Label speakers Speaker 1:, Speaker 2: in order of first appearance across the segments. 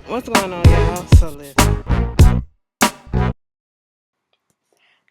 Speaker 1: What's going on, y'all? So listen.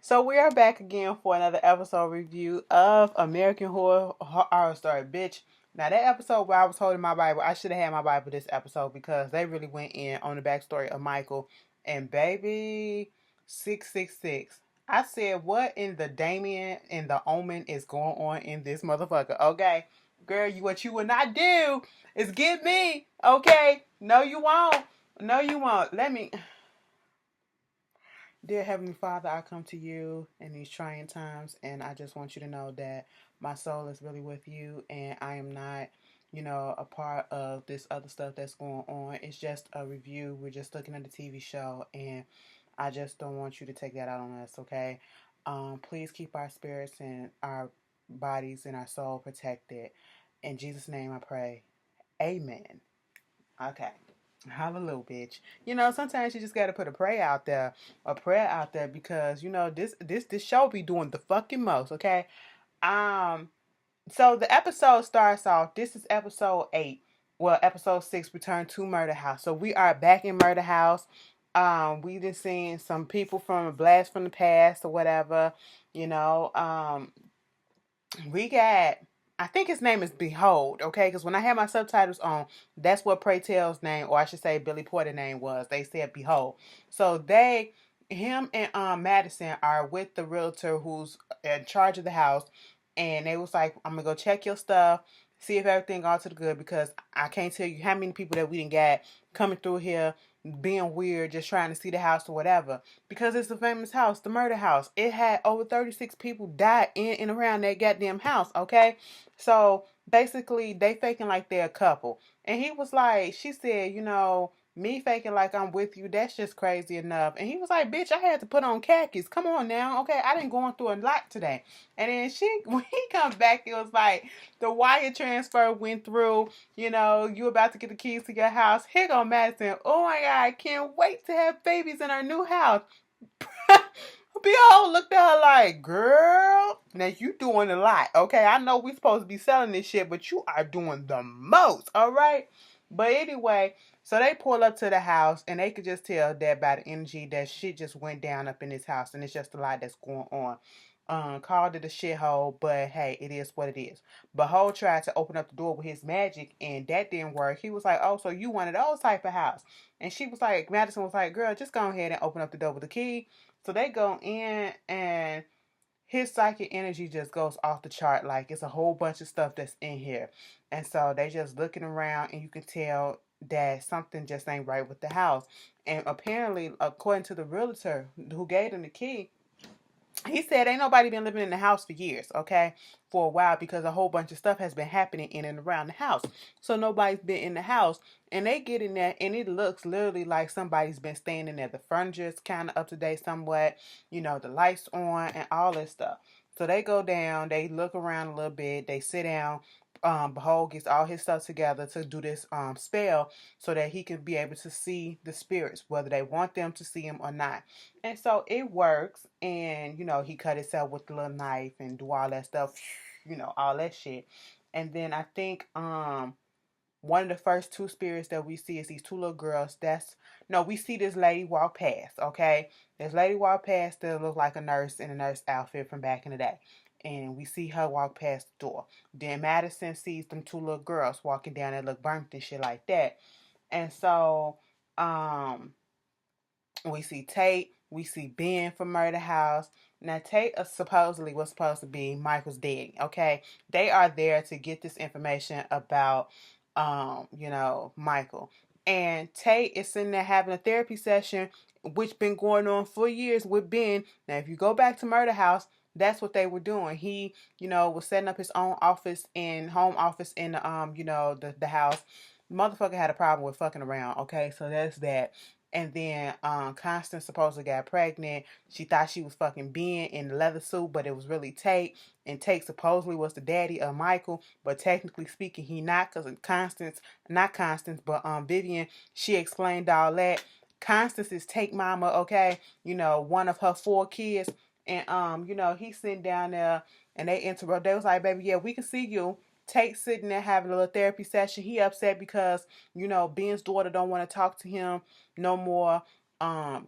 Speaker 1: So we are back again for another episode review of American Horror Story, bitch. Now that episode where I was holding my Bible, I should have had my Bible this episode because they really went in on the backstory of Michael and baby 666. I said, what in the Damien and the Omen is going on in this motherfucker? Okay, girl, what you will not do is get me. Okay, no, you won't. No, you won't. Let me. Dear Heavenly Father, I come to you in these trying times, and I just want you to know that my soul is really with you, and I am not, a part of this other stuff that's going on. It's just a review. We're just looking at the TV show, and I just don't want you to take that out on us, okay? Please keep our spirits and our bodies and our soul protected. In Jesus' name I pray. Amen. Okay. Hallelujah, bitch. Sometimes you just gotta put a prayer out there, because this show be doing the fucking most. Okay. Um. So the episode starts off. This is episode 8. Well, episode 6. Return to Murder House. So we are back in Murder House. We just seen some people from a blast from the past or whatever. You know. We got, I think his name is Behold, okay? Because when I had my subtitles on, that's what Pray Tell's name, or I should say Billy Porter's name was. They said Behold. So him and Madison are with the realtor who's in charge of the house, and they was like, I'm gonna go check your stuff, see if everything all to the good, because I can't tell you how many people that we didn't get coming through here being weird, just trying to see the house or whatever. Because it's the famous house, the murder house. It had over 36 people died in and around that goddamn house, okay? So basically, they faking like they're a couple. And he was like, she said, me faking like I'm with you, that's just crazy enough. And he was like, bitch, I had to put on khakis. Come on now, okay? I didn't going through a lot today. And then when he comes back, it was like the wire transfer went through. You about to get the keys to your house. Here go Madison. Oh my God, I can't wait to have babies in our new house. Behold looked at her like, girl, now you doing a lot, okay? I know we supposed to be selling this shit, but you are doing the most, all right? But anyway, so they pull up to the house, and they could just tell that by the energy that shit just went down up in this house, and it's just a lot that's going on. Called it a shithole, but hey, it is what it is. Behold tried to open up the door with his magic, and that didn't work. He was like, oh, so you wanted those type of house. And she was like, Madison was like, girl, just go ahead and open up the door with the key. So they go in, and his psychic energy just goes off the chart. Like, it's a whole bunch of stuff that's in here. And so they just looking around, and you can tell that something just ain't right with the house. And apparently, according to the realtor who gave them the key, he said ain't nobody been living in the house for years, okay? For a while, because a whole bunch of stuff has been happening in and around the house. So nobody's been in the house. And they get in there, and it looks literally like somebody's been staying in there. The furniture is kind of up to date somewhat. The lights on and all this stuff. So they go down, they look around a little bit, they sit down. Behold gets all his stuff together to do this spell, so that he can be able to see the spirits, whether they want them to see him or not. And so it works. And, he cut himself with the little knife and do all that stuff, all that shit. And then I think one of the first two spirits that we see is these two little girls. We see this lady walk past, okay? This lady walk past that look like a nurse in a nurse outfit from back in the day. And we see her walk past the door. Then Madison sees them two little girls walking down that look burnt and shit like that. And so, we see Tate. We see Ben from Murder House. Now, Tate supposedly was supposed to be Michael's daddy, okay? They are there to get this information about, Michael. And Tate is sitting there having a therapy session, which been going on for years with Ben. Now, if you go back to Murder House, that's what they were doing. He, was setting up his own home office in the house. Motherfucker had a problem with fucking around, okay? So that's that. And then Constance supposedly got pregnant. She thought she was fucking Ben in the leather suit, but it was really Tate. And Tate supposedly was the daddy of Michael, but technically speaking, he not, because not Constance, but Vivian, she explained all that. Constance is Tate mama, okay? One of her 4 kids. And he's sitting down there, and they interrupt. They was like, baby, yeah, we can see you. Tate sitting there having a little therapy session. He upset because, Ben's daughter don't want to talk to him no more.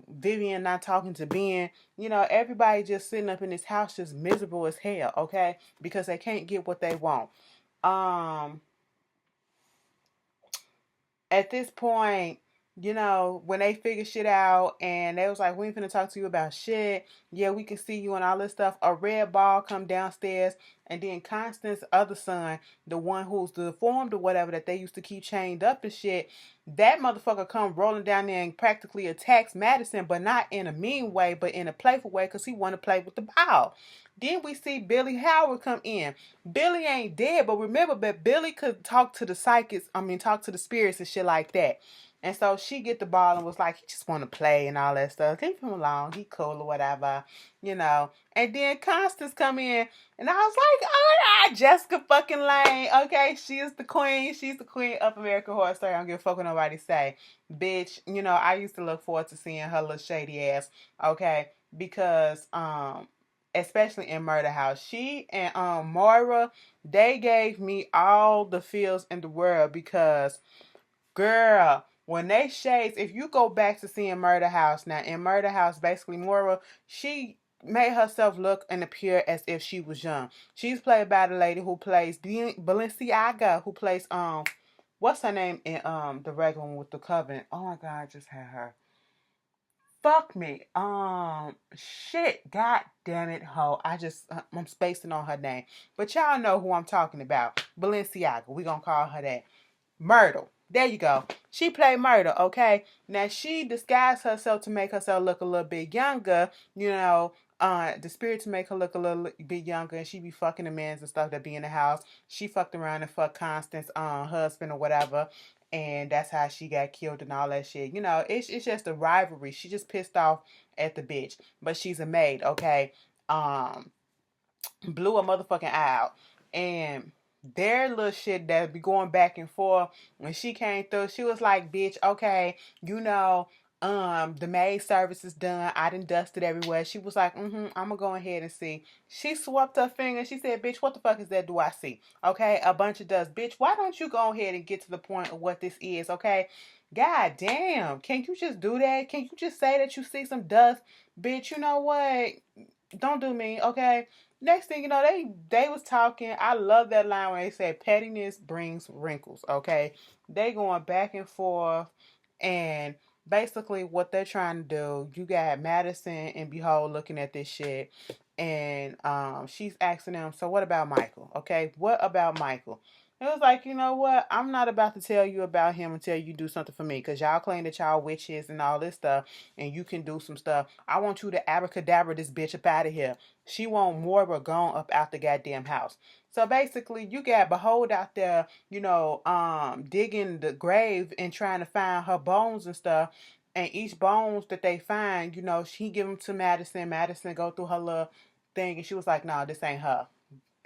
Speaker 1: Vivian not talking to Ben. Everybody just sitting up in this house just miserable as hell, okay? Because they can't get what they want. Um, at this point, when they figure shit out and they was like, we ain't finna talk to you about shit. Yeah, we can see you and all this stuff. A red ball come downstairs, and then Constance's other son, the one who's deformed or whatever that they used to keep chained up and shit, that motherfucker come rolling down there and practically attacks Madison, but not in a mean way, but in a playful way because he want to play with the ball. Then we see Billy Howard come in. Billy ain't dead, but remember that Billy could talk to the talk to the spirits and shit like that. And so she get the ball and was like, he just want to play and all that stuff. Leave him alone. He cool or whatever, And then Constance come in, and I was like, all right, Jessica fucking Lange. Okay, she is the queen. She's the queen of American Horror Story. I don't give a fuck what nobody say. Bitch, I used to look forward to seeing her little shady ass, okay? Because, especially in Murder House, she and Moira, they gave me all the feels in the world because, girl, when they shades, if you go back to seeing Murder House, now in Murder House, basically Moira, she made herself look and appear as if she was young. She's played by the lady who plays Balenciaga, who plays what's her name in the regular one with the Coven? Oh my god, I just had her. Fuck me. Shit. God damn it, ho. I'm spacing on her name. But y'all know who I'm talking about. Balenciaga. We gonna call her that. Myrtle. There you go. She played Myrtle, okay? Now, she disguised herself to make herself look a little bit younger, the spirit to make her look a little bit younger, and she be fucking the men and stuff that be in the house. She fucked around and fucked Constance, husband or whatever, and that's how she got killed and all that shit. It's just a rivalry. She just pissed off at the bitch, but she's a maid, okay? Blew a motherfucking eye out, and their little shit that be going back and forth. When she came through, she was like, bitch, okay, the maid service is done. I done dusted everywhere. She was like, I'm gonna go ahead and see. She swept her finger. She said, bitch, what the fuck is that do I see? Okay, a bunch of dust. Bitch, why don't you go ahead and get to the point of what this is, okay? God damn, can't you just do that? Can't you just say that you see some dust? Bitch, you know what? Don't do me, okay? Next thing you know, they was talking. I love that line where they said pettiness brings wrinkles, okay? They going back and forth, and basically what they're trying to do, you got Madison and Behold looking at this shit, and she's asking them, so what about Michael? Okay, what about Michael? It was like, you know what? I'm not about to tell you about him until you do something for me. Because y'all claim that y'all witches and all this stuff. And you can do some stuff. I want you to abracadabra this bitch up out of here. She want Moira gone up out the goddamn house. So basically, you got Behold out there, digging the grave and trying to find her bones and stuff. And each bones that they find, she give them to Madison. Madison go through her little thing. And she was like, no, this ain't her,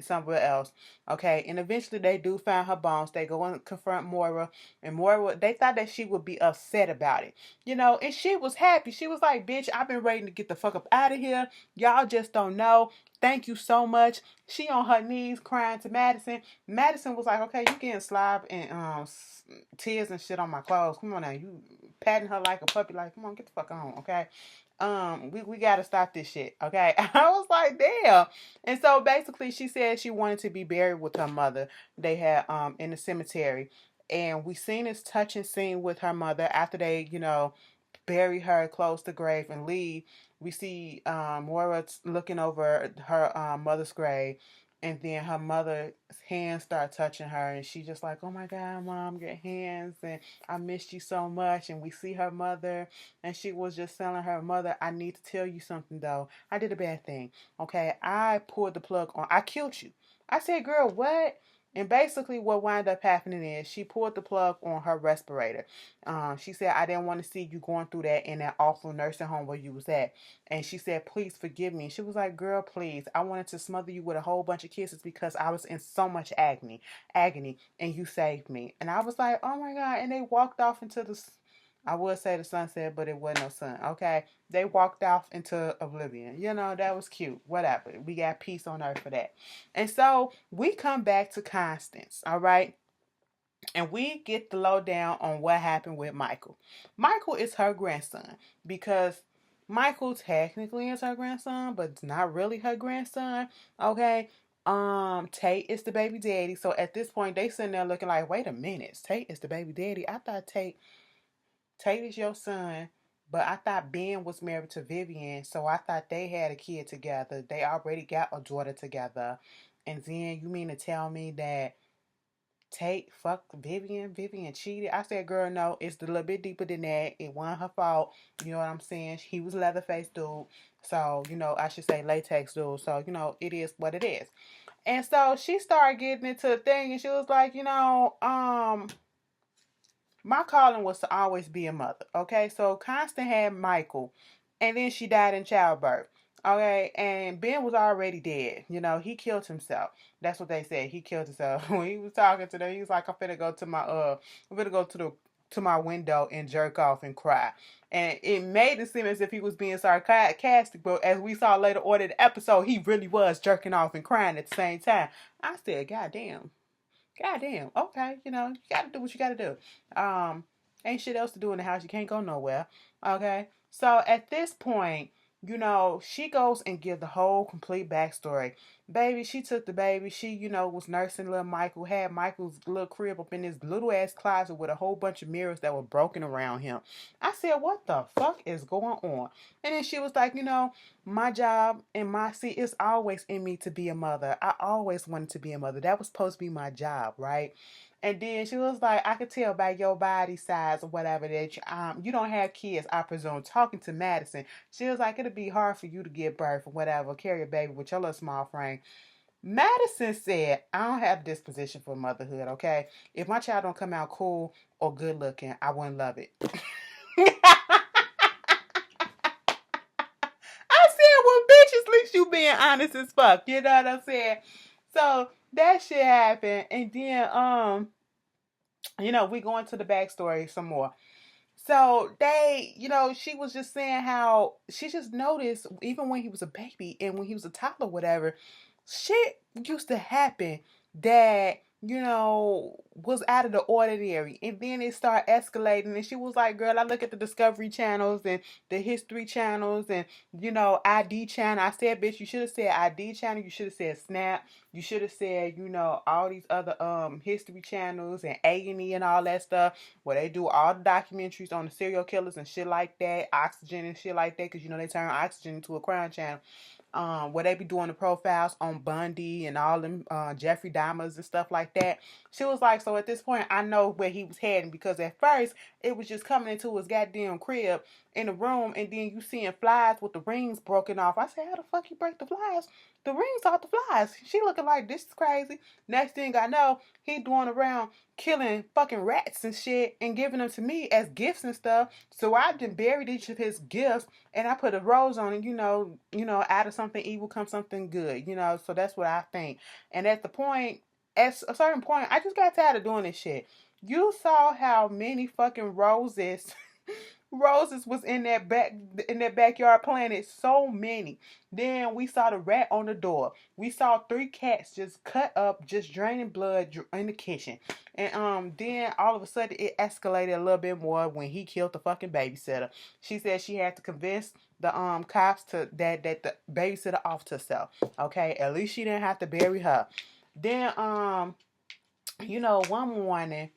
Speaker 1: somewhere else. Okay, and eventually they do find her bones. They go and confront Moira, and Moira, they thought that she would be upset about it, and she was happy. She was like, bitch, I've been waiting to get the fuck up out of here. Y'all just don't know. Thank you so much. She on her knees crying to Madison. Madison was like, okay, you getting slob and tears and shit on my clothes. Come on now, you patting her like a puppy, like, come on, get the fuck on, okay? We gotta stop this shit, okay? I was like, damn. And so basically she said she wanted to be buried with her mother. They had in the cemetery. And we seen this touching scene with her mother after they, bury her, close the grave and leave. We see Moira looking over her mother's grave, and then her mother's hands start touching her, and she just like, oh my god, mom, your hands, and I missed you so much. And we see her mother, and she was just telling her mother, I need to tell you something though. I did a bad thing, okay? I pulled the plug on, I killed you. I said, girl, what? And basically what wound up happening is she pulled the plug on her respirator. She said, I didn't want to see you going through that in that awful nursing home where you was at. And she said, please forgive me. And she was like, girl, please. I wanted to smother you with a whole bunch of kisses because I was in so much agony, and you saved me. And I was like, oh my God. And they walked off into the I would say the sunset, but it wasn't no sun. Okay, they walked off into oblivion. That was cute. Whatever. We got peace on earth for that. And so we come back to Constance. All right. And we get the lowdown on what happened with Michael. Michael is her grandson because Michael technically is her grandson, but it's not really her grandson. Okay. Tate is the baby daddy. So at this point, they sitting there looking like, wait a minute, Tate is the baby daddy. I thought Tate is your son, but I thought Ben was married to Vivian, so I thought they had a kid together. They already got a daughter together. And then you mean to tell me that Tate fucked Vivian? Vivian cheated? I said, girl, no, it's a little bit deeper than that. It wasn't her fault. You know what I'm saying? He was Leatherface dude. So, I should say latex dude. So, it is what it is. And so she started getting into the thing and she was like, my calling was to always be a mother. Okay, so Constance had Michael, and then she died in childbirth. Okay, and Ben was already dead. He killed himself. That's what they said. He killed himself. When he was talking to them, he was like, "I'm finna go to my window and jerk off and cry." And it made it seem as if he was being sarcastic, but as we saw later on in the episode, he really was jerking off and crying at the same time. I said, "God damn." Goddamn. Okay, you gotta do what you gotta do. Ain't shit else to do in the house. You can't go nowhere. Okay. So at this point, she goes and gives the whole complete backstory. Baby, she took the baby. She, was nursing little Michael, had Michael's little crib up in this little ass closet with a whole bunch of mirrors that were broken around him. I said, what the fuck is going on? And then she was like, my job and my seat is always in me to be a mother. I always wanted to be a mother. That was supposed to be my job, right? And then she was like, I could tell by your body size or whatever that you don't have kids, I presume. Talking to Madison, she was like, it'll be hard for you to give birth or whatever, carry a baby with your little small frame. Madison said, I don't have disposition for motherhood, okay? If my child don't come out cool or good looking, I wouldn't love it. I said, well, bitch, at least you being honest as fuck. You know what I'm saying? So that shit happened. And then, we go into the backstory some more. So they, she was just saying how she just noticed, even when he was a baby and when he was a toddler, whatever, shit used to happen that, was out of the ordinary. And then it started escalating. And she was like, girl, I look at the Discovery channels and the History channels and, ID channel. I said, bitch, you should have said ID channel. You should have said Snap. You should have said, all these other History channels and A&E and all that stuff where they do all the documentaries on the serial killers and shit like that, Oxygen and shit like that, because they turn Oxygen into a crime channel. Where they be doing the profiles on Bundy and all them Jeffrey Dahmers and stuff like that. She was like, so at this point, I know where he was heading, because at first it was just coming into his goddamn crib in the room, and then you seeing flies with the rings broken off. I said, how the fuck you break the flies? The rings off the flies. She looking like, this is crazy. Next thing I know, he doing around killing fucking rats and shit and giving them to me as gifts and stuff. So I done buried each of his gifts and I put a rose on it, out of something evil comes something good, so that's what I think. And at a certain point, I just got tired of doing this shit. You saw how many fucking roses was in that backyard planted, so many. Then we saw the rat on the door. We saw 3 cats just cut up, just draining blood in the kitchen. And then all of a sudden it escalated a little bit more when he killed the fucking babysitter. She said she had to convince the cops to that the babysitter off herself. Okay, at least she didn't have to bury her. Then one morning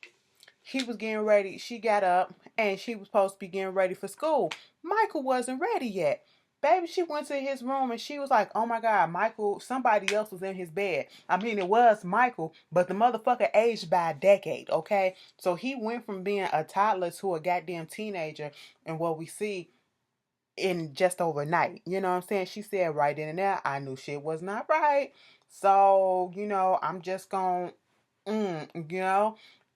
Speaker 1: he was getting ready. She got up and she was supposed to be getting ready for school. Michael wasn't ready yet. Baby, she went to his room and she was like, oh my God, Michael, somebody else was in his bed. I mean, it was Michael, but the motherfucker aged by a decade, okay? So he went from being a toddler to a goddamn teenager, and what we see in just overnight. You know what I'm saying? She said right in and there, I knew shit was not right. So, I'm just going,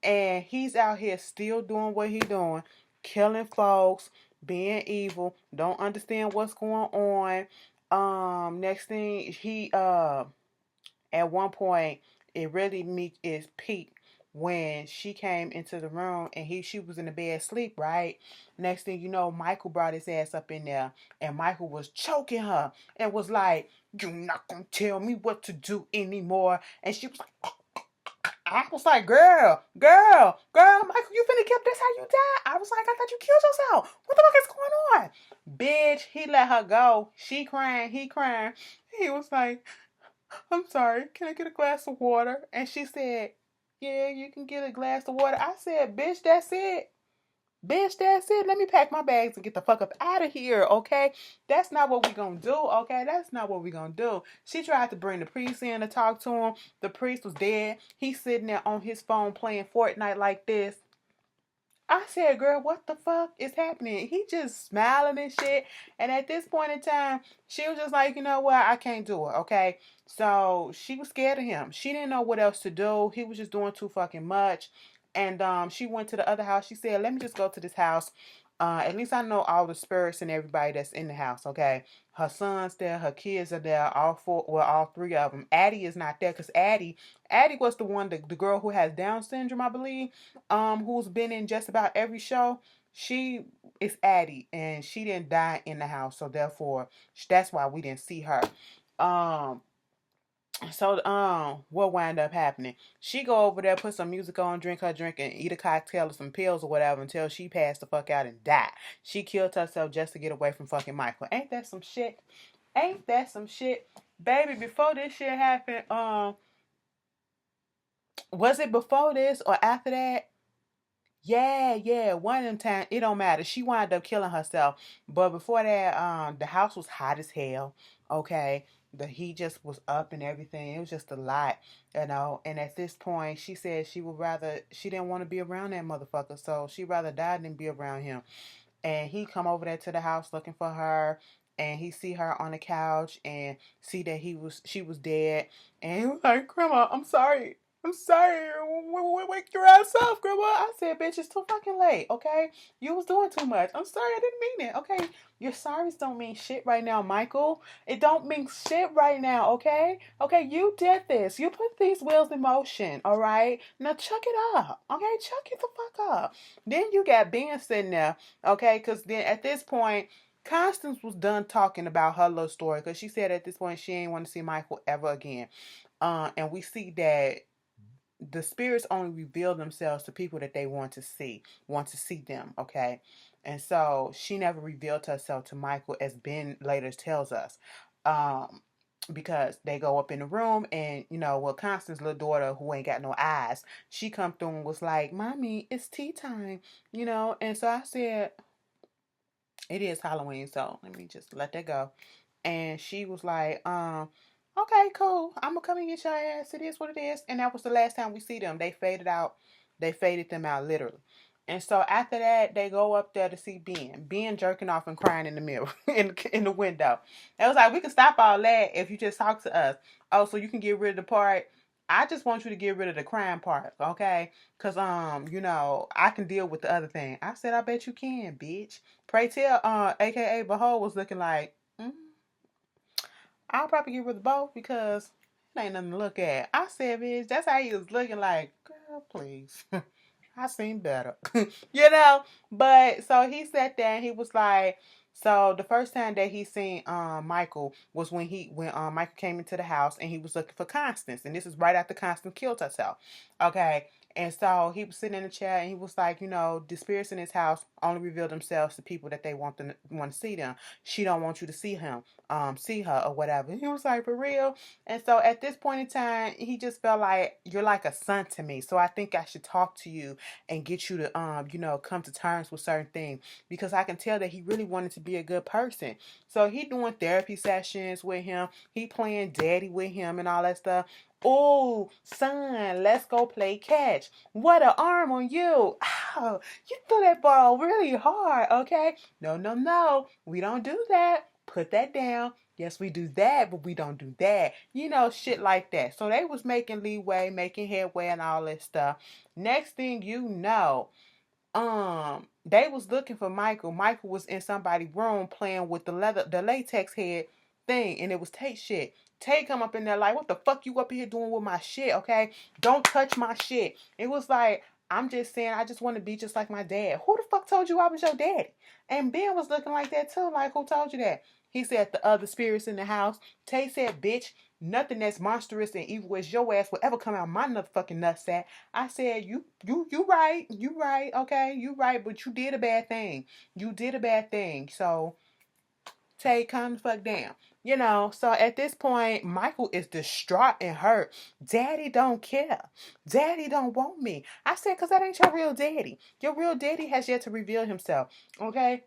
Speaker 1: and he's out here still doing what he doing, killing folks, being evil, don't understand what's going on. Next thing he at one point it really is peak when she came into the room and she was in the bed asleep, right? Next thing you know, Michael brought his ass up in there, and Michael was choking her and was like, "You're not gonna tell me what to do anymore." And she was like, I was like, girl, Michael, you finna get this how you die? I was like, I thought you killed yourself. What the fuck is going on? Bitch, he let her go. She crying, he crying. He was like, I'm sorry, can I get a glass of water? And she said, yeah, you can get a glass of water. I said, bitch, that's it. Bitch, that's it. Let me pack my bags and get the fuck up out of here, okay? That's not what we gonna do, okay? That's not what we gonna do. She tried to bring the priest in to talk to him. The priest was dead. He's sitting there on his phone playing Fortnite like this. I said, girl, what the fuck is happening? He just smiling and shit. And at this point in time, she was just like, you know what? I can't do it, okay? So she was scared of him. She didn't know what else to do. He was just doing too fucking much. And she went to the other house. She said, let me just go to this house. At least I know all the spirits and everybody that's in the house, okay? Her son's there, her kids are there, all four, well, all three of them. Addie is not there because Addie was the one, the girl who has Down syndrome, I believe, who's been in just about every show. She is Addie, and she didn't die in the house, so therefore that's why we didn't see her. Um, what wound up happening? She go over there, put some music on, drink her drink, and eat a cocktail or some pills or whatever until she passed the fuck out and died. She killed herself just to get away from fucking Michael. Ain't that some shit? Ain't that some shit? Baby, before this shit happened, was it before this or after that? Yeah, one of them times, it don't matter. She wound up killing herself. But before that, the house was hot as hell. Okay. The heat just was up and everything. It was just a lot, you know. And at this point, she said she didn't want to be around that motherfucker. So she rather die than be around him. And he come over there to the house looking for her. And he see her on the couch and see that she was dead. And he was like, Grandma, I'm sorry. I'm sorry. Wake your ass up, Grandma. I said, bitch, it's too fucking late, okay? You was doing too much. I'm sorry, I didn't mean it, okay? Your sorries don't mean shit right now, Michael. It don't mean shit right now, okay? Okay, you did this. You put these wheels in motion, all right? Now chuck it up, okay? Chuck it the fuck up. Then you got Ben sitting there, okay? Because then at this point, Constance was done talking about her little story because she said at this point she ain't want to see Michael ever again. And we see that the spirits only reveal themselves to people that they want to see them, okay? And so she never revealed herself to Michael, as Ben later tells us. Because they go up in the room and, Constance's little daughter, who ain't got no eyes, she come through and was like, Mommy, it's tea time, And so I said, it is Halloween, so let me just let that go. And she was like, okay, cool. I'm gonna come and get your ass. It is what it is. And that was the last time we see them. They faded out. They faded them out literally. And so after that, they go up there to see Ben. Ben jerking off and crying in the mirror, in the window. It was like, we can stop all that if you just talk to us. Oh, so you can get rid of the part. I just want you to get rid of the crying part, okay? Cause I can deal with the other thing. I said, I bet you can, bitch. Pray tell, AKA Behold was looking like, I'll probably get rid of both because it ain't nothing to look at. I said, bitch, that's how he was looking like, girl, please. I seen better. But so he sat there and he was like, so the first time that he seen Michael was when Michael came into the house and he was looking for Constance. And this is right after Constance killed herself. Okay. And so he was sitting in the chair and he was like, the spirits in his house only reveal themselves to people that they want to see them. She don't want you to see see her or whatever. He was like, for real? And so at this point in time, he just felt like, you're like a son to me. So I think I should talk to you and get you to, come to terms with certain things, because I can tell that he really wanted to be a good person. So he doing therapy sessions with him. He playing daddy with him and all that stuff. Oh, son, let's go play catch. What an arm on you. Oh, you threw that ball really hard, okay? No. We don't do that. Put that down. Yes, we do that, but we don't do that. Shit like that. So they was making leeway, making headway and all that stuff. Next thing you know, they was looking for Michael. Michael was in somebody's room playing with the latex head thing, and it was Tate shit. Tate come up in there like, what the fuck you up here doing with my shit, okay? Don't touch my shit. It was like, I'm just saying, I just want to be just like my dad. Who the fuck told you I was your daddy? And Ben was looking like that too, like, who told you that? He said, the other spirits in the house. Tate said, bitch, nothing that's monstrous and evil as your ass will ever come out of my motherfucking nutsack. I said, you right, okay, you right, but you did a bad thing. You did a bad thing. So, Tay, calm the fuck down. So at this point, Michael is distraught and hurt. Daddy don't care. Daddy don't want me. I said, because that ain't your real daddy. Your real daddy has yet to reveal himself. Okay?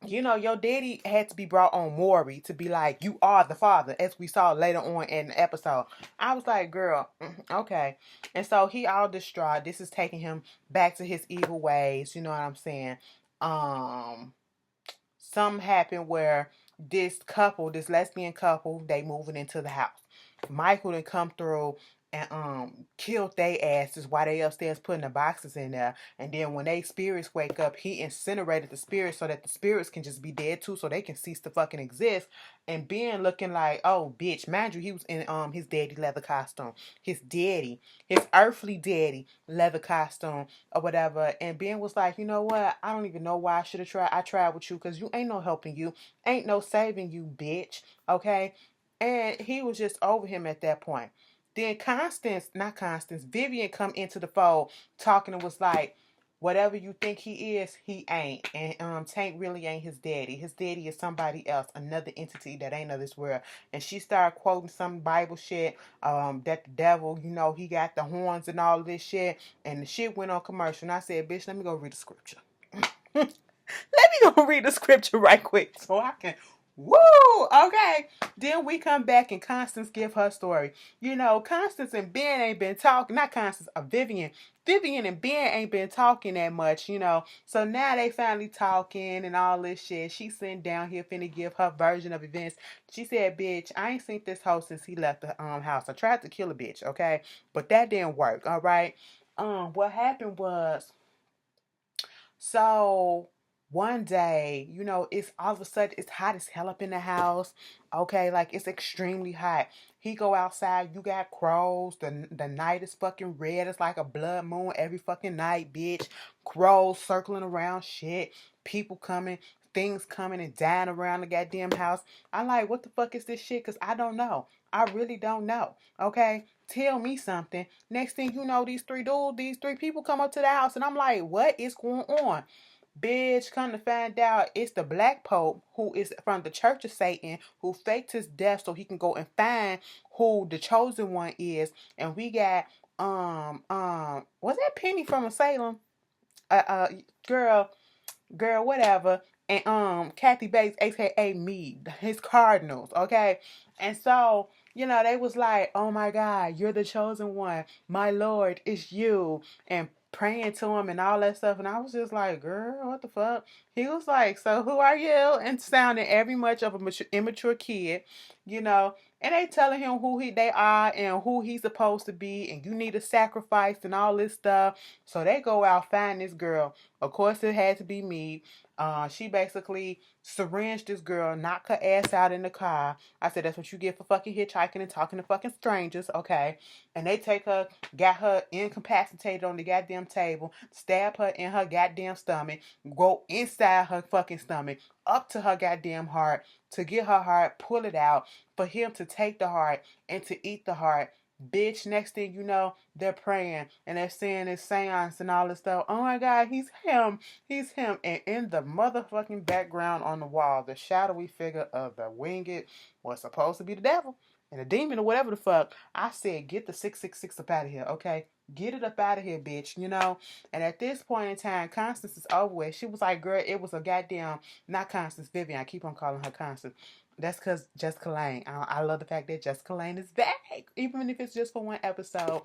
Speaker 1: Your daddy had to be brought on Moira to be like, you are the father, as we saw later on in the episode. I was like, girl, okay. And so he all distraught. This is taking him back to his evil ways. You know what I'm saying? Something happened where this lesbian couple, they moving into the house. Michael done come through and killed they asses while they upstairs putting the boxes in there. And then when they spirits wake up, he incinerated the spirits so that the spirits can just be dead too, so they can cease to fucking exist. And Ben looking like, oh bitch, mind you, he was in his daddy leather costume. His earthly daddy leather costume or whatever. And Ben was like, you know what? I don't even know why I should have tried. I tried with you because you ain't no helping you. Ain't no saving you, bitch. Okay? And he was just over him at that point. Then Vivian come into the fold talking and was like, whatever you think he is, he ain't. And Tank really ain't his daddy. His daddy is somebody else, another entity that ain't of this world. And she started quoting some Bible shit, that the devil, he got the horns and all this shit. And the shit went on commercial. And I said, bitch, let me go read the scripture. Let me go read the scripture right quick so I can. Woo! Okay. Then we come back and Constance give her story. Constance and Ben ain't been talking. Not Constance, Vivian. Vivian and Ben ain't been talking that much, So now they finally talking and all this shit. She sitting down here finna give her version of events. She said, bitch, I ain't seen this hoe since he left the house. I tried to kill a bitch, okay? But that didn't work, all right? What happened was, so one day, it's all of a sudden it's hot as hell up in the house. Okay, like it's extremely hot. He go outside, you got crows. The night is fucking red. It's like a blood moon every fucking night, bitch. Crows circling around shit. People coming, things coming and dying around the goddamn house. I'm like, what the fuck is this shit? Because I don't know. I really don't know. Okay? Tell me something. Next thing you know, these three people come up to the house and I'm like, what is going on? Bitch, come to find out it's the Black Pope who is from the Church of Satan who faked his death so he can go and find who the chosen one is. And we got was that Penny from Salem? Girl, whatever. And Kathy Bates, aka me, his Cardinals, okay? And so, they was like, oh my God, you're the chosen one. My Lord, it's you. And praying to him and all that stuff. And I was just like, girl, what the fuck? He was like, so who are you? And sounding every much of a immature kid, and they telling him they are and who he's supposed to be, and you need a sacrifice and all this stuff. So they go out, find this girl. Of course, it had to be me. She basically syringed this girl, knocked her ass out in the car. I said, that's what you get for fucking hitchhiking and talking to fucking strangers, okay? And they take her, got her incapacitated on the goddamn table, stab her in her goddamn stomach, go inside her fucking stomach, up to her goddamn heart, to get her heart, pull it out, for him to take the heart and to eat the heart. Bitch, next thing you know, they're praying and they're saying this seance and all this stuff. Oh my God, he's him. He's him. And in the motherfucking background on the wall, the shadowy figure of the winged was supposed to be the devil and a demon or whatever the fuck. I said, get the 666 up out of here, okay? Get it up out of here, bitch, And at this point in time, Constance is over with. She was like, girl, it was a goddamn, not Constance, Vivian. I keep on calling her Constance. That's because Jessica Lange. I love the fact that Jessica Lange is back. Even if it's just for one episode.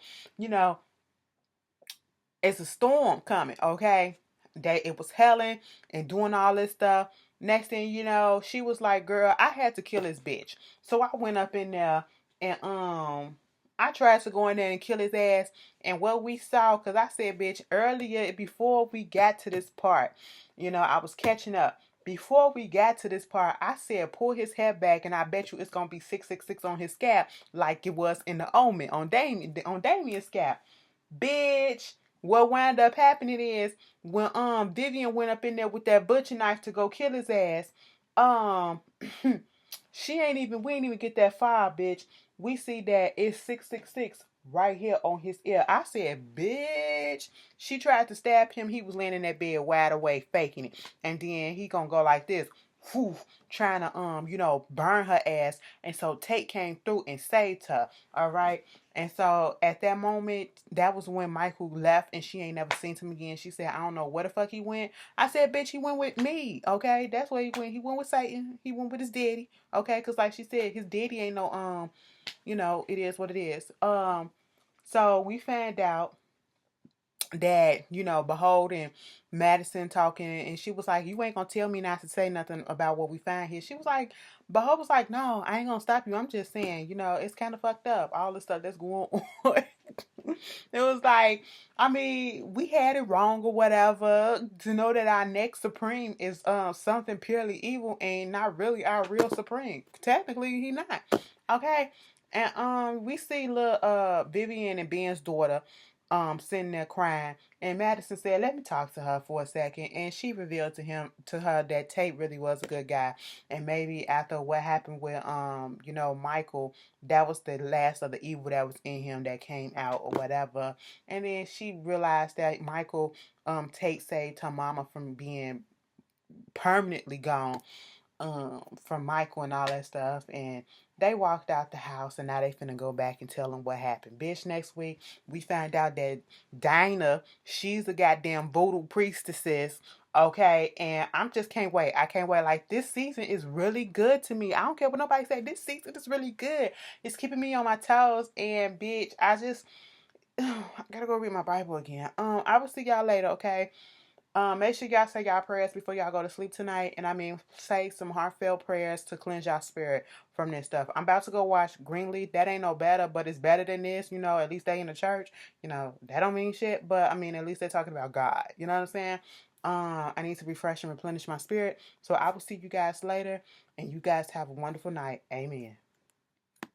Speaker 1: It's a storm coming, okay? It was Helen and doing all this stuff. Next thing you know, she was like, girl, I had to kill this bitch. So I went up in there and I tried to go in there and kill his ass. And what we saw, because I said, bitch, earlier before we got to this part, I was catching up. Before we got to this part, I said pull his hair back, and I bet you it's gonna be 666 on his scalp, like it was in the Omen on Damien's scalp. Bitch, what wound up happening is when Vivian went up in there with that butcher knife to go kill his ass, um we ain't even get that far, bitch. We see that it's 666 right here on his ear. I said, bitch. She tried to stab him. He was laying in that bed wide awake, faking it. And then he gonna go like this. Whew, trying to burn her ass. And so Tate came through and saved her. All right. And so at that moment, that was when Michael left and she ain't never seen him again. She said, I don't know where the fuck he went. I said, bitch, he went with me. Okay. That's where he went. He went with Satan. He went with his daddy. Okay. Cause like she said, his daddy ain't no, it is what it is. So we found out that, Behold and Madison talking, and she was like, you ain't gonna tell me not to say nothing about what we find here. She was like, Behold was like, no, I ain't gonna stop you. I'm just saying, it's kind of fucked up, all the stuff that's going on. It was like, I mean, we had it wrong or whatever. To know that our next supreme is something purely evil and not really our real supreme. Technically, he not. Okay. And we see little Vivian and Ben's daughter sitting there crying, and Madison said, let me talk to her for a second. And she revealed to her that Tate really was a good guy, and maybe after what happened with Michael, that was the last of the evil that was in him that came out or whatever. And then she realized that Michael Tate saved her mama from being permanently gone from Michael and all that stuff. And they walked out the house, and now they finna go back and tell them what happened. Bitch, next week we find out that Dinah, she's a goddamn voodoo priestess. Okay, and I'm just can't wait. I can't wait. Like, this season is really good to me. I don't care what nobody say. This season is really good. It's keeping me on my toes. And bitch, I gotta go read my Bible again. I will see y'all later. Okay. Make sure y'all say y'all prayers before y'all go to sleep tonight. And I mean, say some heartfelt prayers to cleanse y'all spirit from this stuff. I'm about to go watch Greenleaf. That ain't no better, but it's better than this. At least they in the church. That don't mean shit. But I mean, at least they're talking about God. You know what I'm saying? I need to refresh and replenish my spirit. So I will see you guys later. And you guys have a wonderful night. Amen.